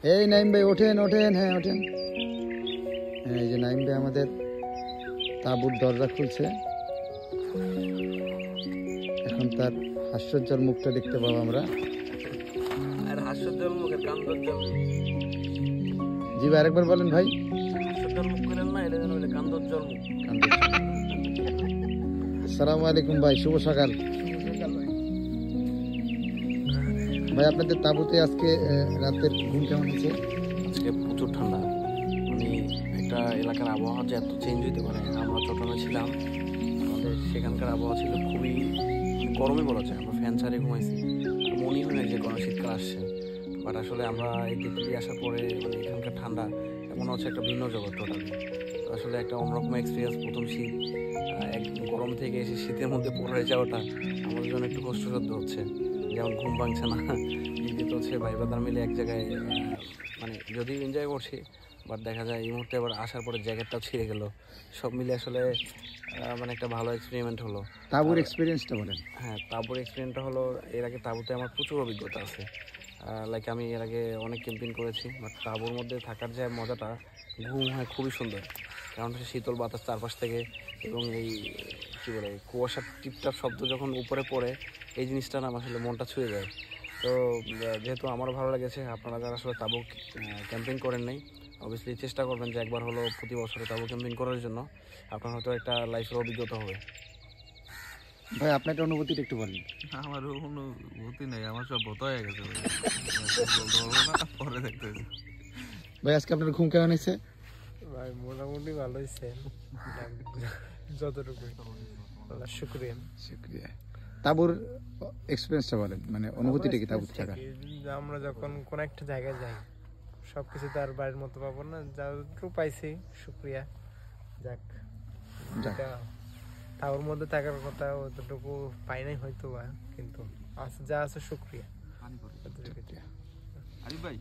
এই নাইম ভাই ওঠেন ওঠেন, হ্যাঁ ওঠেন। এই যে নাইম ভাই আমাদের তাঁবুর দরজা খুলছে। এখন তার হাস্যোজ্জ্বল মুখটা দেখতে পাবো আমরা। আর হাস্যোজ্জ্বল মুখের কান্দোজ্জ্বল। জি ভাই আরেকবার বলেন ভাই। হাস্যোজ্জ্বল মুখ করেন না, এটা যেন বলে কান্দোজ্জ্বল মুখ। আসসালামু আলাইকুম ভাই, শুভ সকাল। ভাই আপনাদের তাঁবুতে আজকে রাতের ঘুম কেমন হচ্ছে? আজকে প্রচুর ঠান্ডা, মানে একটা এলাকার আবহাওয়া যে এত চেঞ্জ হতে পারে। আমরা চট্টগ্রামে ছিলাম, আমাদের সেখানকার আবহাওয়া ছিল খুবই গরমই বলা যায়। আমরা ফ্যান ছাড়িয়ে ঘুমাইছি, মনেই হয় না যে কোনো শীতকাল আসছে। বাট আসলে আমরা এই দিল্লি আসার পরে মানে এখানকার ঠান্ডা মনে হচ্ছে একটা ভিন্ন জগৎ টোটালি। তো আসলে একটা অন্যরকম এক্সপিরিয়েন্স। প্রথম শীত, এক গরম থেকে এসে শীতের মধ্যে পড়ে যাওয়াটা আমাদের জন্য একটু কষ্টসাধ্য হচ্ছে। যেমন ঘুম ভাঙছে না, দ্বিতীয়ত হচ্ছে ভাই ব্রাদার মিলে এক জায়গায় মানে যদিও এনজয় করছি, বাট দেখা যায় এই মুহূর্তে আবার আসার পরে জ্যাকেটটাও ছিঁড়ে গেল। সব মিলে আসলে মানে একটা ভালো এক্সপেরিমেন্ট হলো। তাঁবুর এক্সপিরিয়েন্সটা বলেন। হ্যাঁ, তাঁবুর এক্সপিরিয়েন্সটা হলো, এর আগে তাঁবুতে আমার প্রচুর অভিজ্ঞতা আছে। লাইক আমি এর আগে অনেক ক্যাম্পিং করেছি, বাট তাঁবুর মধ্যে থাকার যে মজাটা, ঘুম হয় খুবই সুন্দর। কারণ হচ্ছে শীতল বাতাস চারপাশ থেকে, এবং এই কী বলে কুয়াশার টিপটাপ শব্দ যখন উপরে পড়ে, এই জিনিসটা না আসলে মনটা ছুঁয়ে যায়। তো যেহেতু আমারও ভালো লেগেছে, আপনারা যারা আসলে তাঁবু ক্যাম্পিং করেন নাই, অবভিয়াসলি চেষ্টা করবেন যে একবার হলো প্রতি বছরে তাঁবু ক্যাম্পিং করার জন্য। আপনার হয়তো একটা লাইফের অভিজ্ঞতা হবে। ভাই আপনার একটা অনুভূতিটা একটু বলেন। আমার অনুভূতি নেই, আমার সব ভূত হয়ে গেছে। পরে দেখতে ভাই আজকে আপনার ঘুম কেমন হয়েছে? ভাই মোটামুটি ভালো হয়েছে, যতটুকু। শুক্রিয়া। শুক্রিয়া। তাঁবুর এক্সপিরিয়েন্সটা বলেন, মানে অনুভূতিটা কি তাঁবুতে থাকা? আমরা যখন কোন একটা জায়গায় যাই, সবকিছু তো আর বাড়ির মতো পাবো না, যতটুকু পাইছি শুক্রিয়া। যাক, তাঁবুর মধ্যে থাকার কথা অতটুকু পাই নাই হয়তো বা, কিন্তু আছে যা আছে শুক্রিয়া। আরিফ ভাই